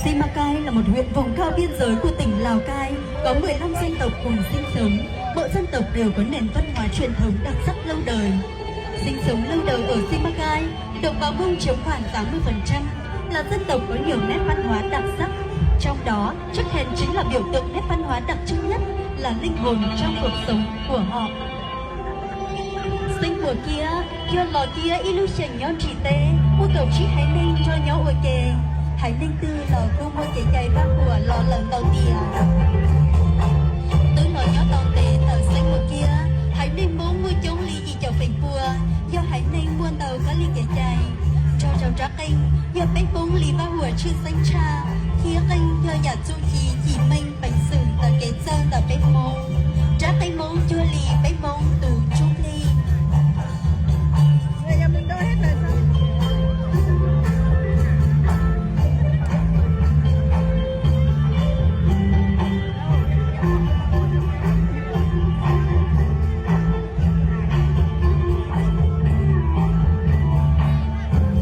Simacai là một huyện vùng cao biên giới của tỉnh Lào Cai, có 15 dân tộc cùng sinh sống. Mỗi dân tộc đều có nền văn hóa truyền thống đặc sắc lâu đời. Sinh sống lâu đời ở Simacai, đồng bào Mông chiếm khoảng 80%, là dân tộc có nhiều nét văn hóa đặc sắc. Trong đó, chiếc khen chính là biểu tượng nét văn hóa đặc trưng nhất, là linh hồn trong cuộc sống của họ. Sinh của kia, kia lò kia illusion nhon chỉ tê, mua cầu chí hãy nên cho nhau ở kề. Hãy nên tư lò cô mua chạy chạy ba của lò lần đầu tiên. Tôi nói nhỏ tàu tệ tàu sinh của kia, hãy nên muốn mua chống ly gì cho phình bùa, do hãy nên mua tàu có ly chạy chạy. Cho cháu trá kênh, do bánh bông ly ba hùa chưa xanh cha, kia kênh do nhà du chỉ mình bánh sừng tờ kế sơn tờ bánh mông. Trá bánh mông chua ly bánh mông tù chút ly. Người nhà mình đâu hết rồi sao?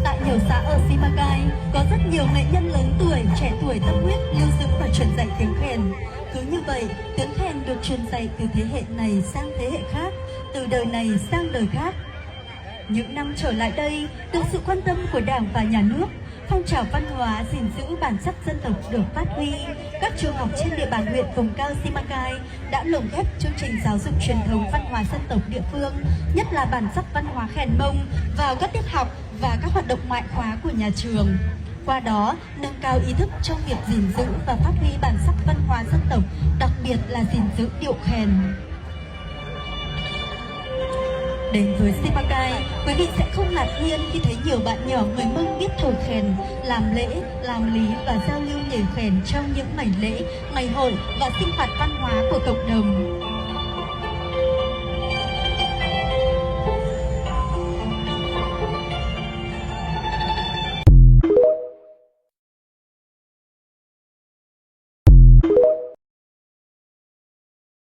Tại nhiều xã ở Simacai có rất nhiều nghệ nhân lớn tuổi, trẻ tuổi tâm huyết lưu giữ và truyền dạy tiếng khen. Cứ như vậy, tiếng khen được truyền dạy từ thế hệ này sang thế hệ khác, từ đời này sang đời khác. Những năm trở lại đây, được sự quan tâm của Đảng và Nhà nước, phong trào văn hóa gìn giữ bản sắc dân tộc được phát huy. Các trường học trên địa bàn huyện vùng cao Simacai đã lồng ghép chương trình giáo dục truyền thống văn hóa dân tộc địa phương, nhất là bản sắc văn hóa khèn Mông vào các tiết học và các hoạt động ngoại khóa của nhà trường. Qua đó, nâng cao ý thức trong việc gìn giữ và phát huy bản sắc văn hóa dân tộc, đặc biệt là gìn giữ điệu khèn. Đến với Simacai, quý vị sẽ không ngạc nhiên khi thấy nhiều bạn nhỏ người Mông biết thổi khen, làm lễ, làm lý và giao lưu nhảy khen trong những ngày lễ, ngày hội và sinh hoạt văn hóa của cộng đồng.